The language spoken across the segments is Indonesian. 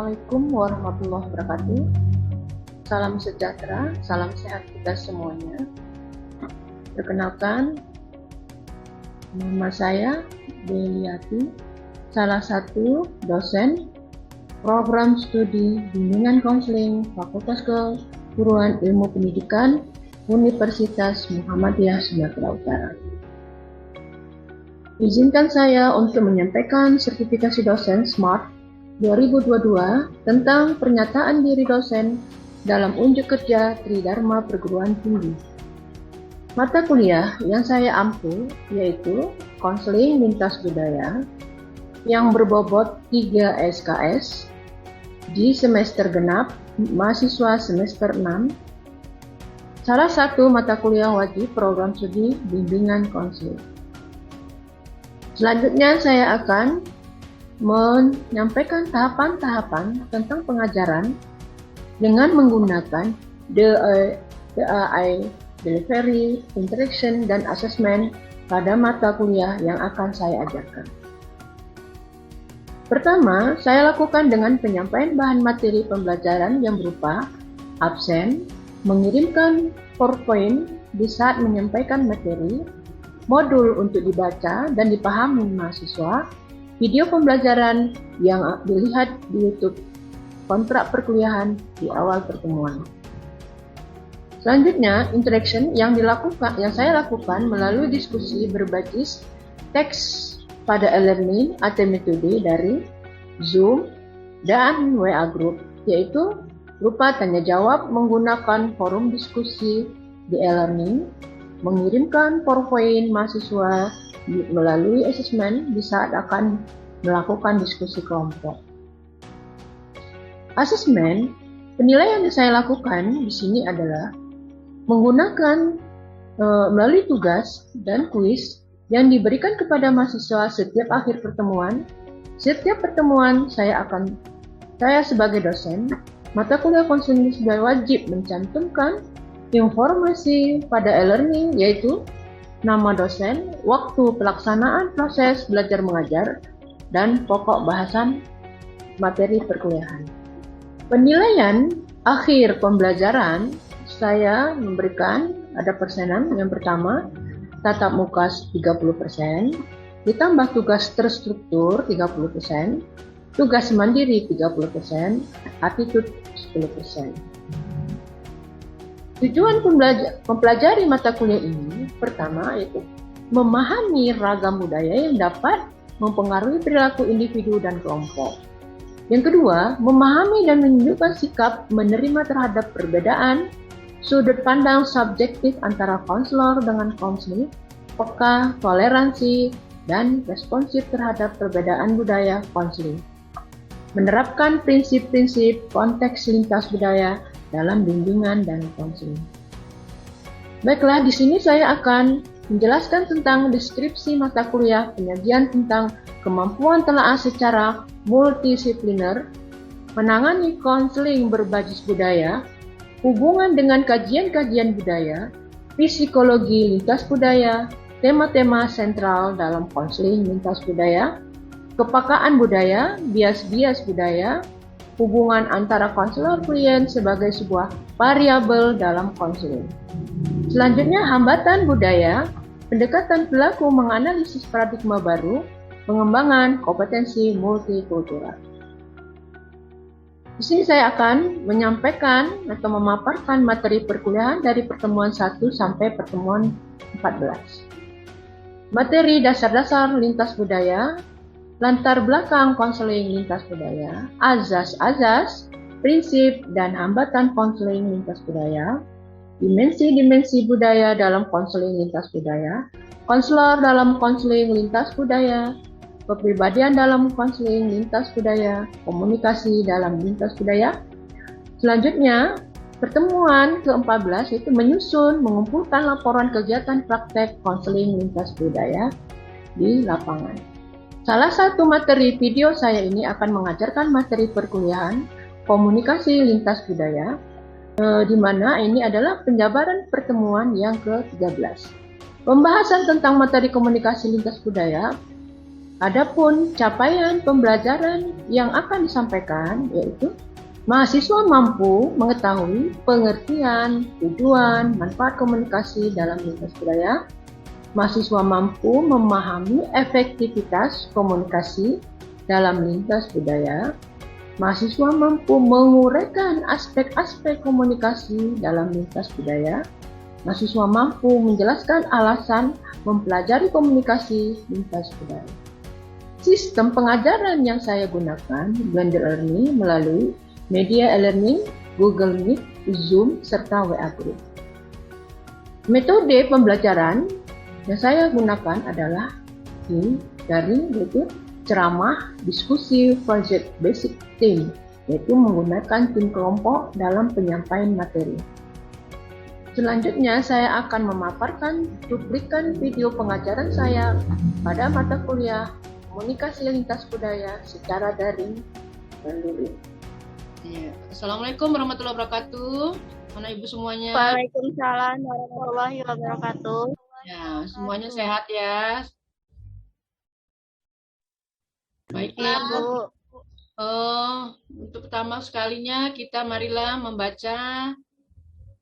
Assalamualaikum warahmatullahi wabarakatuh. Salam sejahtera, salam sehat kita semuanya. Perkenalkan, nama saya Deliati, salah satu dosen program studi bimbingan konseling Fakultas Keguruan Ilmu Pendidikan Universitas Muhammadiyah Sumatera Utara. Izinkan saya untuk menyampaikan sertifikasi dosen SMART 2022 tentang pernyataan diri dosen dalam unjuk kerja Tridharma Perguruan Tinggi. Mata kuliah yang saya ampu yaitu Konseling Lintas Budaya yang berbobot 3 SKS di semester genap mahasiswa semester 6. Salah satu mata kuliah wajib program studi bimbingan konseling. Selanjutnya saya akan menyampaikan tahapan-tahapan tentang pengajaran dengan menggunakan DAI, delivery, interaction, dan assessment pada mata kuliah yang akan saya ajarkan. Pertama, saya lakukan dengan penyampaian bahan materi pembelajaran yang berupa absen, mengirimkan PowerPoint di saat menyampaikan materi, modul untuk dibaca dan dipahami mahasiswa, video pembelajaran yang dilihat di YouTube, kontrak perkuliahan di awal pertemuan. Selanjutnya, interaction yang saya lakukan melalui diskusi berbasis teks pada e-learning atau metode dari Zoom dan WA Group, yaitu berupa tanya jawab menggunakan forum diskusi di e-learning, mengirimkan PowerPoint mahasiswa melalui asesmen di saat akan melakukan diskusi kelompok. Asesmen, penilaian yang saya lakukan di sini adalah menggunakan melalui tugas dan kuis yang diberikan kepada mahasiswa setiap akhir pertemuan. Setiap pertemuan saya sebagai dosen mata kuliah konseling sudah wajib mencantumkan informasi pada e-learning yaitu nama dosen, waktu pelaksanaan proses belajar mengajar, dan pokok bahasan materi perkuliahan. Penilaian akhir pembelajaran saya memberikan ada persenan. Yang pertama, tatap muka 30%, ditambah tugas terstruktur 30%, tugas mandiri 30%, attitude 10%. Tujuan mempelajari mata kuliah ini pertama yaitu memahami ragam budaya yang dapat mempengaruhi perilaku individu dan kelompok. Yang kedua, memahami dan menunjukkan sikap menerima terhadap perbedaan sudut pandang subjektif antara konselor dengan konseling, peka, toleransi, dan responsif terhadap perbedaan budaya konseling. Menerapkan prinsip-prinsip konteks lintas budaya dalam bimbingan dan konseling. Baiklah, di sini saya akan menjelaskan tentang deskripsi mata kuliah, penyajian tentang kemampuan telaah secara multidisipliner, menangani konseling berbasis budaya, hubungan dengan kajian-kajian budaya, psikologi lintas budaya, tema-tema sentral dalam konseling lintas budaya, kepekaan budaya, bias-bias budaya, hubungan antara konselor klien sebagai sebuah variabel dalam konseling. Selanjutnya, hambatan budaya, pendekatan pelaku menganalisis paradigma baru, pengembangan kompetensi multikultural. Di sini saya akan menyampaikan atau memaparkan materi perkuliahan dari pertemuan 1 sampai pertemuan 14. Materi dasar-dasar lintas budaya, latar belakang konseling lintas budaya, azas-azas, prinsip dan hambatan konseling lintas budaya, dimensi-dimensi budaya dalam konseling lintas budaya, konselor dalam konseling lintas budaya, kepribadian dalam konseling lintas budaya, komunikasi dalam lintas budaya. Selanjutnya, pertemuan ke-14 yaitu menyusun, mengumpulkan laporan kegiatan praktek konseling lintas budaya di lapangan. Salah satu materi video saya ini akan mengajarkan materi perkuliahan komunikasi lintas budaya, di mana ini adalah penjabaran pertemuan yang ke-13. Pembahasan tentang materi komunikasi lintas budaya Adapun capaian pembelajaran yang akan disampaikan yaitu mahasiswa mampu mengetahui pengertian, tujuan, manfaat komunikasi dalam lintas budaya. Mahasiswa mampu memahami efektivitas komunikasi dalam lintas budaya. Mahasiswa mampu menguraikan aspek-aspek komunikasi dalam lintas budaya. Mahasiswa mampu menjelaskan alasan mempelajari komunikasi lintas budaya. Sistem pengajaran yang saya gunakan, blended learning melalui media e-learning, Google Meet, Zoom, serta WA Group. Metode pembelajaran yang saya gunakan adalah daring, yaitu ceramah, diskusi, project basic team, yaitu menggunakan tim kelompok dalam penyampaian materi. Selanjutnya saya akan memaparkan cuplikan video pengajaran saya pada mata kuliah komunikasi lintas budaya secara daring dan luring. Ya. Assalamualaikum warahmatullahi wabarakatuh. Mana ibu semuanya? Waalaikumsalam warahmatullahi wabarakatuh. Ya, semuanya sehat ya. Baiklah. Iya, Bu. Untuk pertama sekalinya kita marilah membaca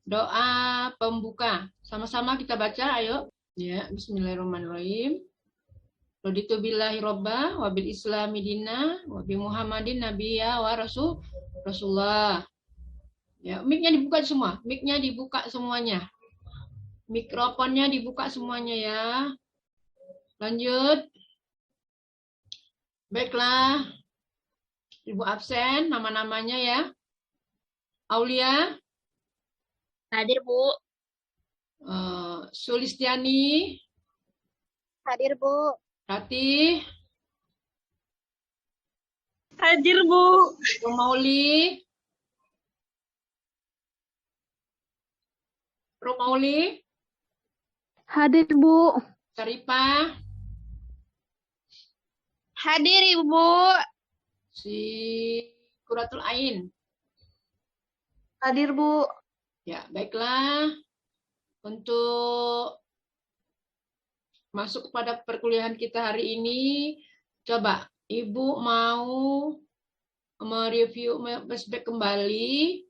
doa pembuka. Sama-sama kita baca, ayo. Ya, bismillahirrahmanirrahim. Raditu billahi robba wa bil islami dina wa bi Muhammadin nabiyya wa rasulullah. Ya, mic-nya dibuka semua. Mic-nya dibuka semuanya. Mikrofonnya dibuka semuanya ya. Lanjut. Baiklah. Ibu absen, nama-namanya ya. Aulia. Hadir, Bu. Sulistiani. Hadir, Bu. Ratih. Hadir, Bu. Romauli. Romauli. Hadir, Bu. Saripah. Hadir, Ibu. Si Quratul Ain. Hadir, Bu. Ya, baiklah. Untuk masuk pada perkuliahan kita hari ini, coba Ibu mau mereview, flashback kembali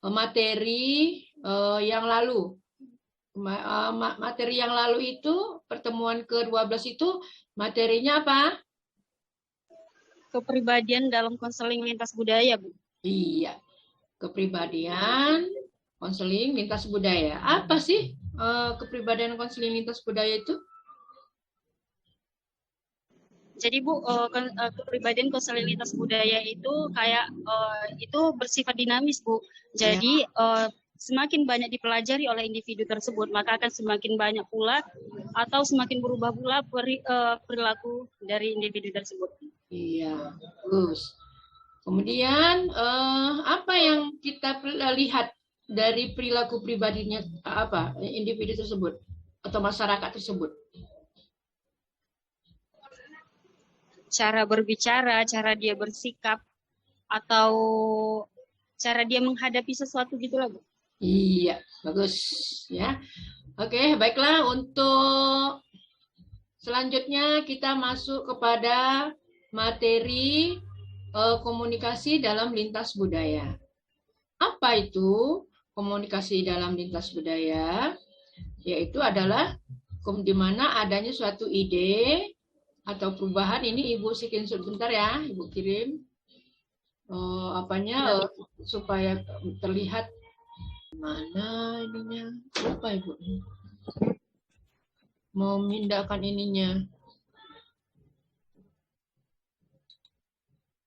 materi yang lalu. Materi yang lalu itu, pertemuan ke-12 itu, materinya apa? Kepribadian dalam konseling lintas budaya, Bu. Iya, kepribadian, konseling lintas budaya. Apa sih kepribadian konseling lintas budaya itu? Jadi, Bu, kepribadian konseling lintas budaya itu kayak itu bersifat dinamis, Bu. Jadi semakin banyak dipelajari oleh individu tersebut, maka akan semakin banyak pula atau semakin berubah pula perilaku dari individu tersebut. Iya, bagus. Kemudian apa yang kita lihat dari perilaku pribadinya individu tersebut atau masyarakat tersebut? Cara berbicara, cara dia bersikap, atau cara dia menghadapi sesuatu gitulah, Bu. Iya, bagus ya. Oke, baiklah, untuk selanjutnya kita masuk kepada materi komunikasi dalam lintas budaya. Apa itu komunikasi dalam lintas budaya? Yaitu adalah di mana adanya suatu ide atau perubahan. Ini Ibu screenshot bentar ya, Ibu kirim supaya terlihat mana ininya. Lupa Ibu. Mau memindahkan ininya.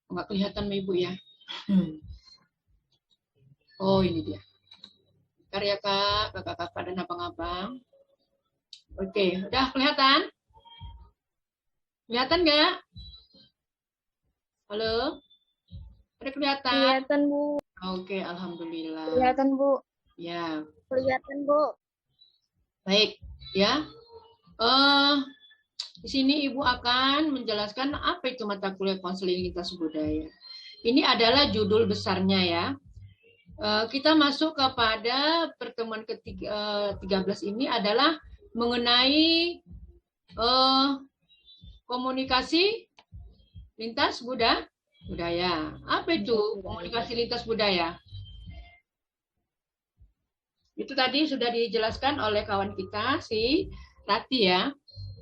Nggak kelihatan Ibu ya. Oh, ini dia. Bentar ya Kak, kakak-kakak dan abang-abang. Oke, udah kelihatan? Kelihatan nggak? Halo? Ada kelihatan? Kelihatan, Bu. Oke, alhamdulillah. Kelihatan, Bu. Ya. Kelihatan, Bu. Baik, ya. Di sini Ibu akan menjelaskan apa itu mata kuliah konseling lintas budaya. Ini adalah judul besarnya ya. Kita masuk kepada pertemuan ke-13 ini adalah mengenai komunikasi lintas budaya. Apa itu komunikasi lintas budaya? Itu tadi sudah dijelaskan oleh kawan kita si Rati ya.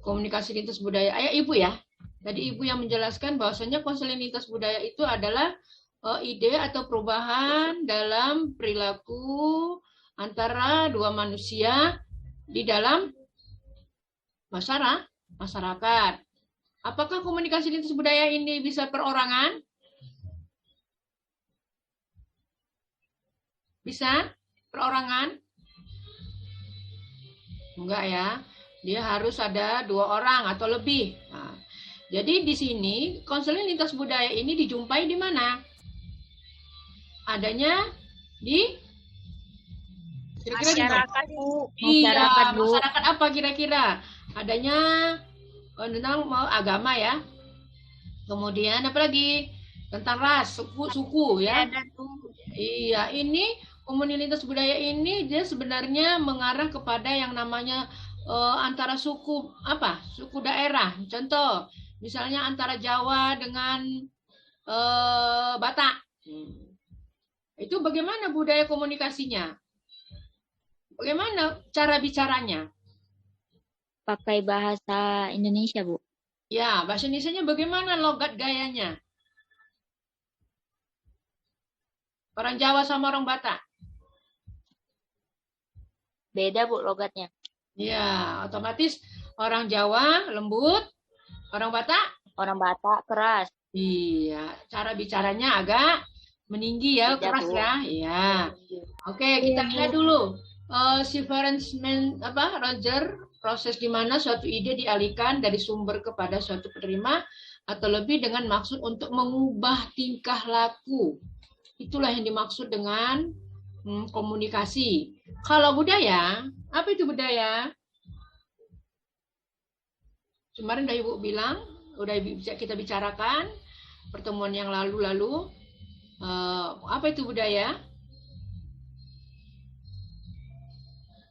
Komunikasi lintas budaya. Ibu ya. Tadi Ibu yang menjelaskan bahwasanya konseling lintas budaya itu adalah ide atau perubahan dalam perilaku antara dua manusia di dalam masyarakat. Apakah komunikasi lintas budaya ini bisa perorangan? Bisa perorangan? Enggak ya. Dia harus ada 2 orang atau lebih. Nah, jadi di sini konseling lintas budaya ini dijumpai di mana? Adanya di masyarakat, Bu. Iya, masyarakat apa kira-kira? Adanya tentang agama ya. Kemudian apa lagi? Tentang ras, suku ya. Iya, ini komunitas budaya ini dia sebenarnya mengarah kepada yang namanya antara suku suku daerah. Contoh, misalnya antara Jawa dengan Batak. Itu bagaimana budaya komunikasinya? Bagaimana cara bicaranya? Pakai bahasa Indonesia, Bu. Ya, bahasa Indonesianya bagaimana logat gayanya? Orang Jawa sama orang Batak. Beda, Bu, logatnya. Ya, otomatis orang Jawa lembut, orang Batak keras. Iya, cara bicaranya agak meninggi ya, Beda, keras Bu. ya. Iya. Oke, kita lihat dulu si Roger, proses di mana suatu ide dialihkan dari sumber kepada suatu penerima atau lebih dengan maksud untuk mengubah tingkah laku. Itulah yang dimaksud dengan komunikasi. Kalau budaya, apa itu budaya? Kemarin udah Ibu bilang, udah kita bicarakan pertemuan yang lalu-lalu. Apa itu budaya?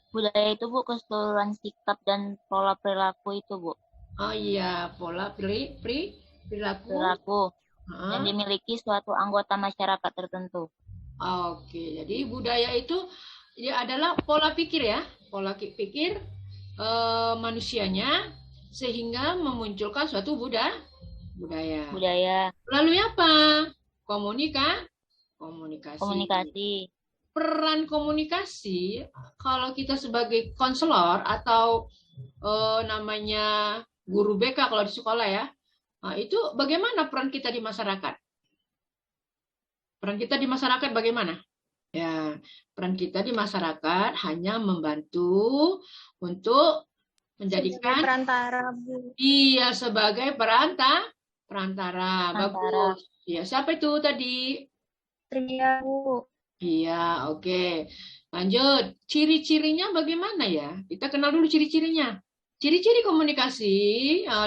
Budaya itu, Bu, keseluruhan sikap dan pola perilaku itu, Bu. Oh iya, pola perilaku. Yang dimiliki suatu anggota masyarakat tertentu. Oke, jadi budaya itu dia adalah pola pikir ya, pola pikir manusianya sehingga memunculkan suatu budaya. Lalu apa? Komunikasi. Peran komunikasi kalau kita sebagai konselor atau namanya guru BK kalau di sekolah ya, itu bagaimana peran kita di masyarakat? Peran kita di masyarakat bagaimana? Ya, peran kita di masyarakat hanya membantu untuk menjadikan perantara, Bu. Iya, sebagai perantara. Bagus. Ya, siapa itu tadi? Tria, Bu. Iya, oke. Lanjut. Ciri-cirinya bagaimana ya? Kita kenal dulu ciri-cirinya. Ciri-ciri komunikasi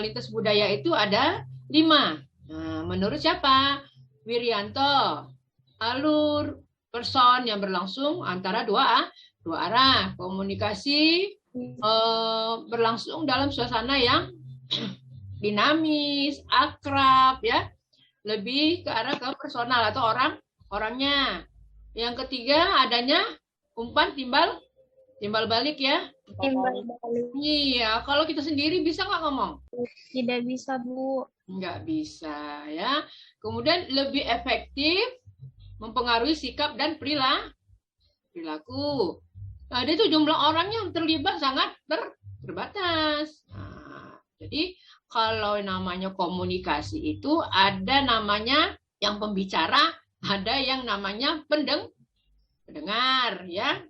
lintas budaya itu ada 5. Nah, menurut siapa? Wirianto. Alur person yang berlangsung antara dua arah. Komunikasi berlangsung dalam suasana yang dinamis, akrab ya. Lebih ke arah ke personal atau orangnya. Yang ketiga adanya umpan timbal balik ya. Timbal balik. Iya, kalau kita sendiri bisa nggak ngomong? Tidak bisa, Bu. Nggak bisa ya. Kemudian lebih efektif mempengaruhi sikap dan perilaku. Nah, itu jumlah orang yang terlibat sangat terbatas. Nah, jadi kalau namanya komunikasi itu ada namanya yang pembicara, ada yang namanya pendengar ya.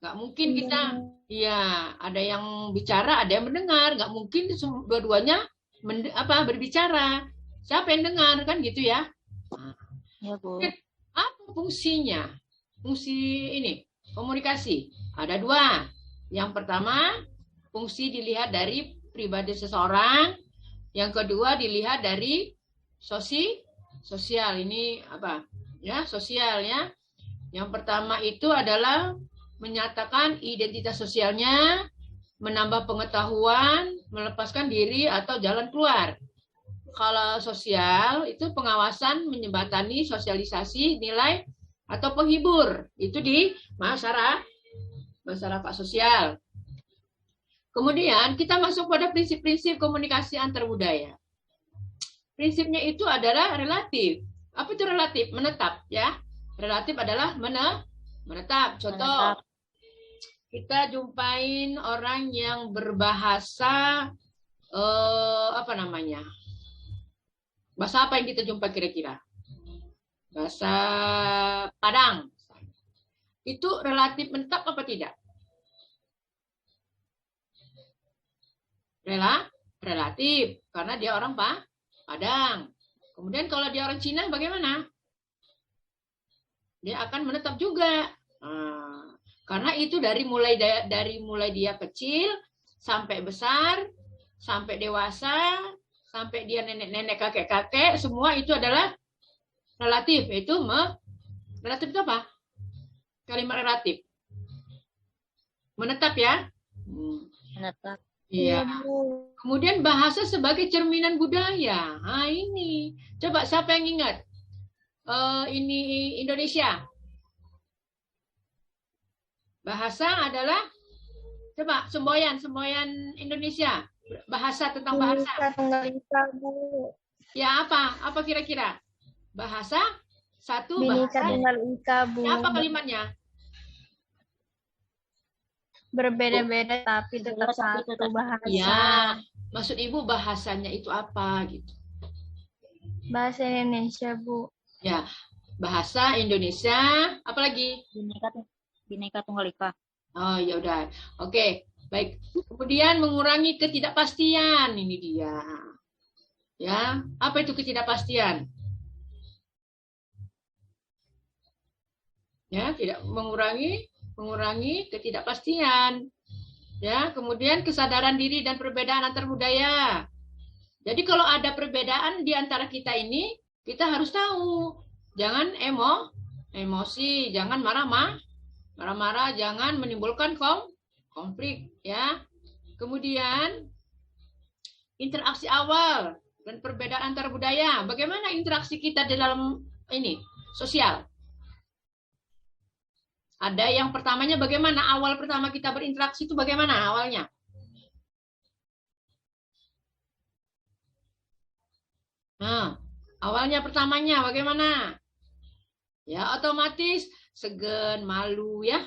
Nggak mungkin kita ada yang bicara, ada yang mendengar. Nggak mungkin dua-duanya berbicara. Siapa yang dengar kan gitu ya? Ya, Bu. Apa fungsinya? Fungsi ini komunikasi ada 2. Yang pertama fungsi dilihat dari pribadi seseorang. Yang kedua dilihat dari sosial. Ini apa? Ya, sosial ya. Yang pertama itu adalah menyatakan identitas sosialnya, menambah pengetahuan, melepaskan diri atau jalan keluar. kalau sosial itu pengawasan menjembatani sosialisasi nilai atau penghibur. Itu di masyarakat sosial. Kemudian kita masuk pada prinsip-prinsip komunikasi antar budaya. Prinsipnya itu adalah relatif. Apa itu relatif? Menetap, ya. Relatif adalah menetap. Contoh, kita jumpain orang yang berbahasa apa namanya? Bahasa apa yang kita jumpa kira-kira? Bahasa Padang. Itu relatif menetap apa tidak? Relatif, karena dia orang Padang. Kemudian kalau dia orang Cina bagaimana? Dia akan menetap juga. Karena itu dari mulai dia kecil sampai besar, sampai dewasa, sampai dia nenek-nenek, kakek-kakek, semua itu adalah relatif. Relatif itu apa? Kalimat relatif. Menetap, ya? Menetap. Iya. Kemudian bahasa sebagai cerminan budaya. Nah, ini. Coba siapa yang ingat? Ini Indonesia. Bahasa adalah, coba semboyan Indonesia. Bahasa tentang bahasa. Bhinneka Tunggal Ika, Bu. Ya, apa kira-kira? Bahasa, satu Bhinneka bahasa. Tunggal Ika, Bu. Ya, apa kalimatnya? Berbeda-beda tapi tetap satu bahasa. Ya, maksud Ibu bahasanya itu apa gitu? Bahasa Indonesia, Bu. Ya, bahasa Indonesia, apalagi? Bhinneka Tunggal Ika. Oh, ya udah. Oke, baik. Kemudian mengurangi ketidakpastian, ini dia. Ya, apa itu ketidakpastian? Ya, tidak mengurangi ketidakpastian. Ya, kemudian kesadaran diri dan perbedaan antar budaya. Jadi kalau ada perbedaan di antara kita ini, kita harus tahu. Jangan emosi, jangan marah-marah, jangan menimbulkan konflik, ya. Kemudian interaksi awal dan perbedaan antar budaya. Bagaimana interaksi kita di dalam ini sosial? Ada yang pertamanya bagaimana? Awal pertama kita berinteraksi itu bagaimana awalnya? Nah, awalnya pertamanya bagaimana? Ya, otomatis segan, malu, ya.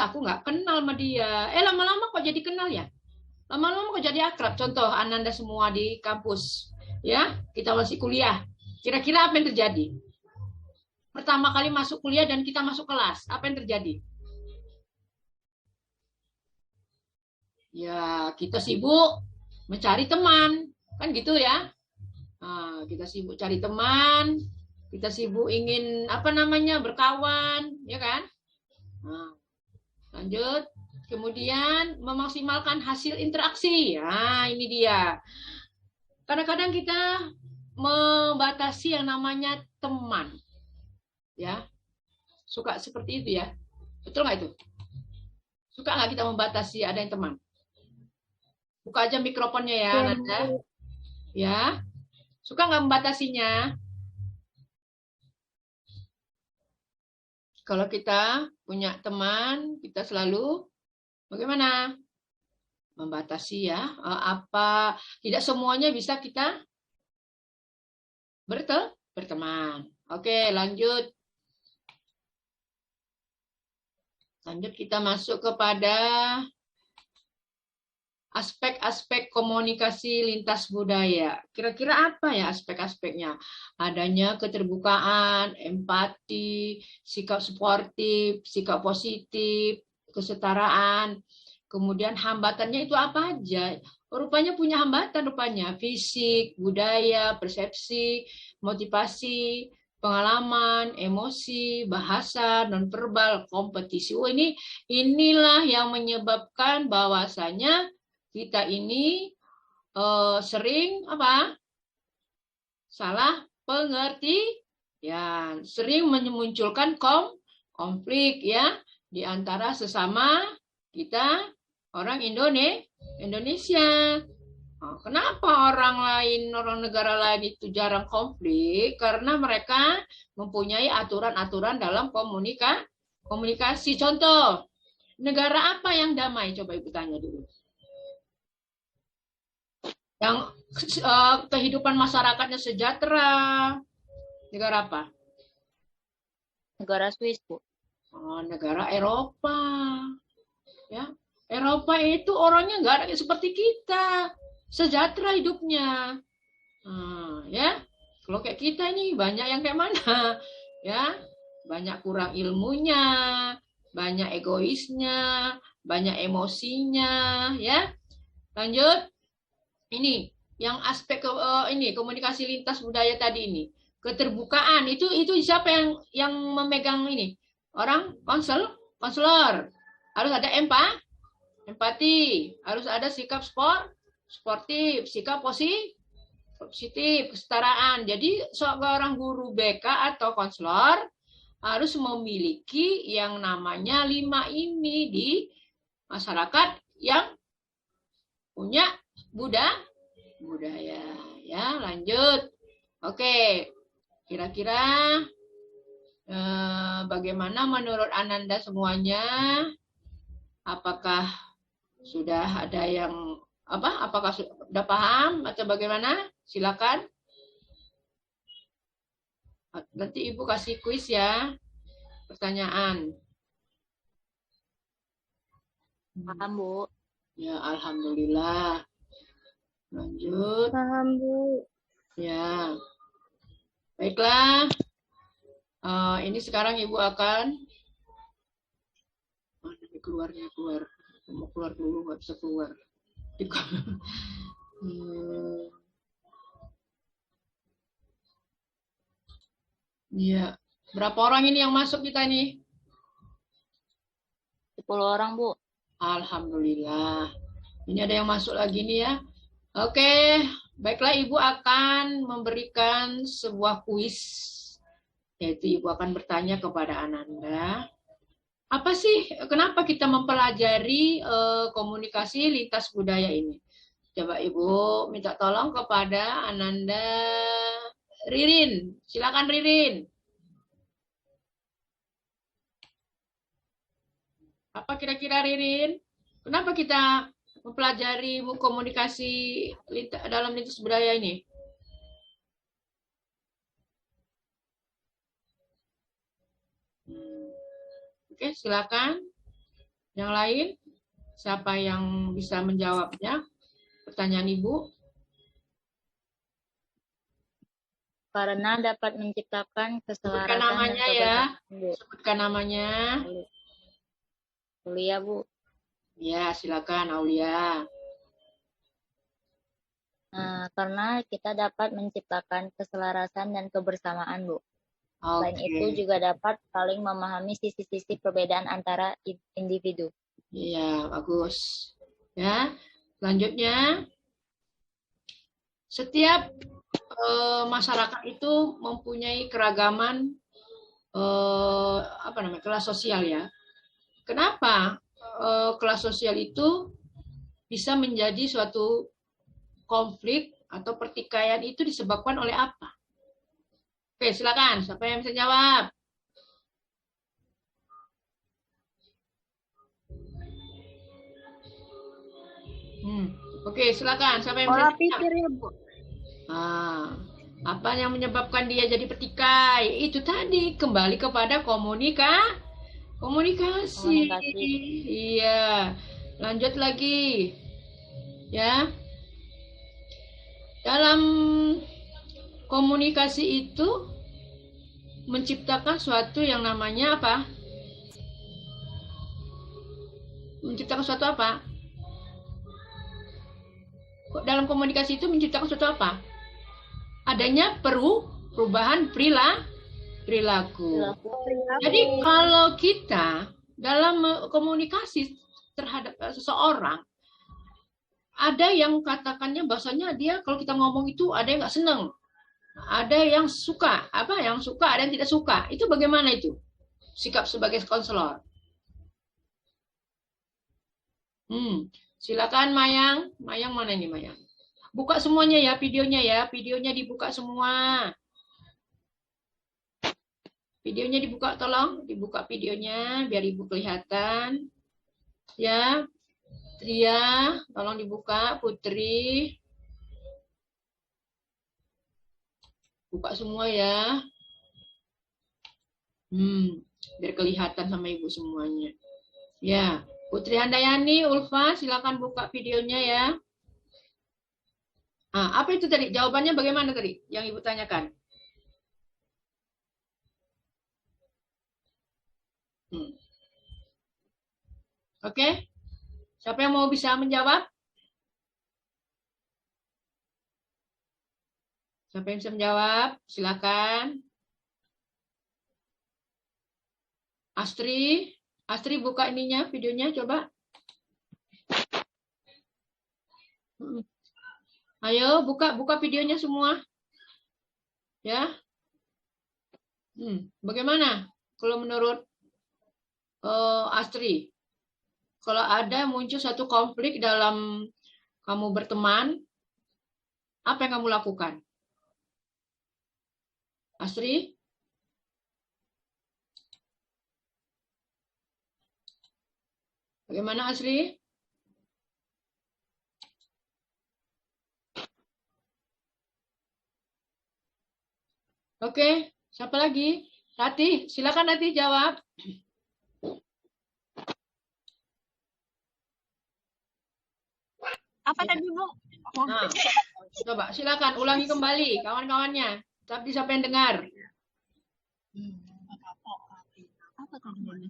Aku nggak kenal sama dia. Lama-lama kok jadi kenal, ya? Lama-lama kok jadi akrab. Contoh, Ananda semua di kampus. Ya, kita masih kuliah. Kira-kira apa yang terjadi? Pertama kali masuk kuliah dan kita masuk kelas, apa yang terjadi? Ya, kita sibuk mencari teman, kan gitu ya? Kita sibuk cari teman, kita sibuk ingin berkawan, ya kan? Lanjut, kemudian memaksimalkan hasil interaksi. Ini dia. Kadang-kadang kita membatasi yang namanya teman. Ya, suka seperti itu, ya, betul nggak itu? Suka nggak kita membatasi ada yang teman? Buka aja mikrofonnya, ya, Nanda. Ya, suka nggak membatasinya? Kalau kita punya teman, kita selalu bagaimana? Membatasi, ya. Tidak semuanya bisa kita berteman. Oke, lanjut. Lanjut kita masuk kepada aspek-aspek komunikasi lintas budaya. Kira-kira apa ya aspek-aspeknya? Adanya keterbukaan, empati, sikap suportif, sikap positif, kesetaraan. Kemudian hambatannya itu apa aja? Rupanya punya hambatan rupanya. Fisik, budaya, persepsi, motivasi, pengalaman, emosi, bahasa, nonverbal, kompetisi. Inilah yang menyebabkan bahwasanya kita ini sering salah pengertian, sering memunculkan konflik, ya, di antara sesama kita orang Indonesia. Nah, kenapa orang lain, orang negara lain itu jarang konflik? Karena mereka mempunyai aturan-aturan dalam komunikasi. Contoh, negara apa yang damai? Coba Ibu tanya dulu. Yang kehidupan masyarakatnya sejahtera. Negara apa? Negara Swiss, Bu. Oh, negara Eropa. Ya, Eropa itu orangnya nggak ada seperti kita, sejahtera hidupnya. Ya, kalau kayak kita ini banyak yang kayak mana? Ya, banyak kurang ilmunya, banyak egoisnya, banyak emosinya. Ya, lanjut. Ini yang aspek ini komunikasi lintas budaya tadi ini, keterbukaan itu siapa yang memegang ini? Orang konselor. Harus ada empati, harus ada sikap sportif, sikap positif, kesetaraan. Jadi seorang guru BK atau konselor harus memiliki yang namanya 5 ini di masyarakat yang punya budaya. Ya, lanjut. Oke, kira-kira bagaimana menurut Ananda semuanya? Apakah sudah ada yang apakah sudah paham atau bagaimana? Silakan. Nanti Ibu kasih kuis ya. Pertanyaan. Paham, Bu. Ya, alhamdulillah. Lanjut. Paham, Bu. Ya. Baiklah. Ini sekarang Ibu akan keluar. Mau keluar dulu, nggak bisa keluar. Iya. Berapa orang ini yang masuk kita nih? 10 orang, Bu. Alhamdulillah. Ini ada yang masuk lagi nih ya. Oke, baiklah Ibu akan memberikan sebuah kuis. Yaitu Ibu akan bertanya kepada Ananda. Apa sih, kenapa kita mempelajari komunikasi lintas budaya ini? Coba Ibu minta tolong kepada Ananda Ririn. Silakan Ririn. Apa kira-kira Ririn? Kenapa kita mempelajari komunikasi dalam lintas budaya ini? Oke, silakan. Yang lain, siapa yang bisa menjawabnya? Pertanyaan Ibu. Karena dapat menciptakan keselarasan Sebutkan namanya dan ya. Bu. Sebutkan namanya. Aulia, Bu. Ya, silakan Aulia. Karena kita dapat menciptakan keselarasan dan kebersamaan, Bu. Selain itu juga dapat saling memahami sisi-sisi perbedaan antara individu. Iya, bagus. Ya, selanjutnya setiap masyarakat itu mempunyai keragaman kelas sosial ya. Kenapa kelas sosial itu bisa menjadi suatu konflik atau pertikaian itu disebabkan oleh apa? Oke, silakan. Siapa yang bisa jawab? Oke, silakan. Siapa yang Pola bisa pikir ya, Bu. Apa yang menyebabkan dia jadi pertikai? Itu tadi kembali kepada komunikasi. Iya. Lanjut lagi. Ya. Dalam komunikasi itu menciptakan suatu yang namanya apa? Menciptakan suatu apa? Dalam komunikasi itu menciptakan suatu apa? Adanya perubahan perilaku. Jadi kalau kita dalam komunikasi terhadap seseorang, ada yang katakannya bahasanya dia kalau kita ngomong itu ada yang nggak seneng, ada yang suka, ada yang tidak suka. Itu bagaimana itu? Sikap sebagai konselor. Silakan Mayang. Mayang mana ini Mayang? Buka semuanya ya, videonya dibuka semua. Videonya dibuka, tolong dibuka videonya biar Ibu kelihatan. Ya, Tria, tolong dibuka, Putri. Buka semua ya. Biar kelihatan sama Ibu semuanya. Ya, Putri Handayani, Ulfa, silakan buka videonya ya. Apa itu tadi? Jawabannya bagaimana tadi yang Ibu tanyakan? Oke. Siapa yang mau bisa menjawab? Siapa yang bisa menjawab? Silakan. Astri buka ininya, videonya coba. Ayo buka videonya semua. Ya. Bagaimana kalau menurut Astri? Kalau ada muncul satu konflik dalam kamu berteman, apa yang kamu lakukan? Astri? Bagaimana Astri? Oke, siapa lagi? Rati, silakan Rati jawab. Apa tadi, Bu? Nah, coba silakan ulangi kembali kawan-kawannya. Tapi siapa yang dengar? Apa tadi?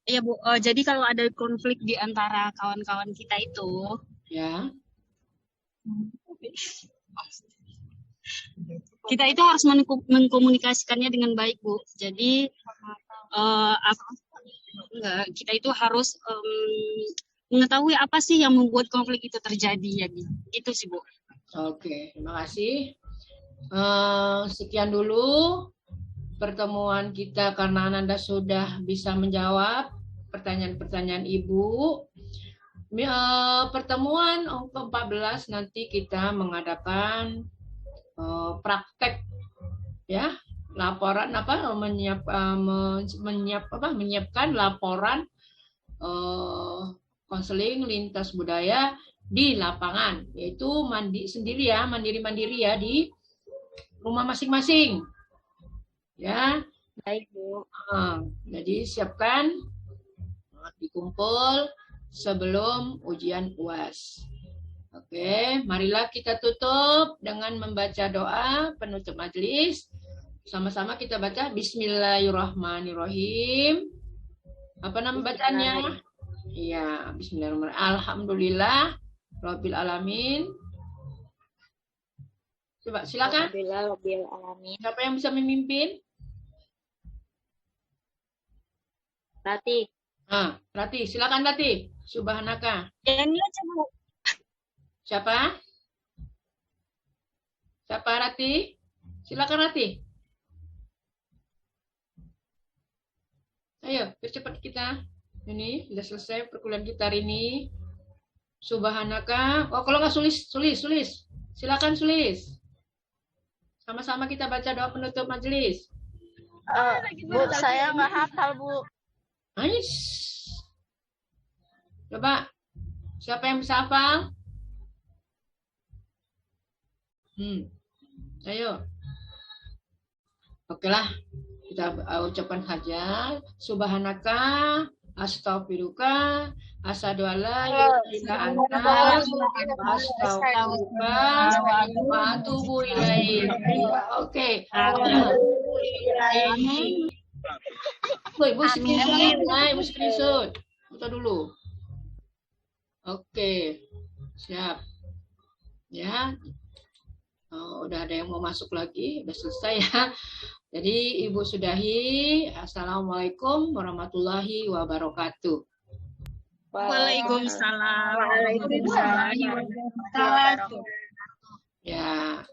Iya, Bu. Jadi kalau ada konflik di antara kawan-kawan kita itu, Ya. kita itu harus mengkomunikasikannya dengan baik, Bu. Jadi kita itu harus mengetahui apa sih yang membuat konflik itu terjadi, ya gitu sih, Bu. Oke, terima kasih. Sekian dulu pertemuan kita karena Ananda sudah bisa menjawab pertanyaan-pertanyaan Ibu. Pertemuan ke-14 nanti kita mengadakan praktek ya, laporan menyiapkan laporan konseling lintas budaya di lapangan, yaitu mandiri-mandiri ya di rumah masing-masing. Ya. Baik, Bu. Jadi siapkan, dikumpul sebelum ujian UAS. Oke, marilah kita tutup dengan membaca doa penutup majelis. Sama-sama kita baca Bismillahirrahmanirrahim. Apa nama bacaannya? Iya, Bismillahirrahmanirrahim. Alhamdulillah Rabbil Alamin. Coba silakan. Alhamdulillah Rabbil Alamin. Siapa yang bisa memimpin? Rati. Rati, silakan Rati. Subhanaka. Yang ini aja, Bu. Siapa? Siapa Rati? Silakan Rati. Ayo, percepat kita. Ini sudah selesai perkuliahan kita hari ini. Subhanaka. Kalau nggak sulis. Silakan sulis. Sama-sama kita baca doa penutup majelis. Bu, saya nggak hafal, Bu. Nice. Coba. Siapa yang bisa hafal? Ayo. Oke lah. Kita ucapkan saja. Subhanaka. Astaghfiruka. Asyhadu alla ilaha illa anta. Astaghfiruka. Wa atubu ilaik. Oke. Ibu screenshot. Foto dulu. Oke. Siap. Ya. Udah ada yang mau masuk lagi, udah selesai ya. Jadi Ibu sudahi. Assalamualaikum warahmatullahi wabarakatuh. Waalaikumsalam warahmatullahi wabarakatuh. Ya.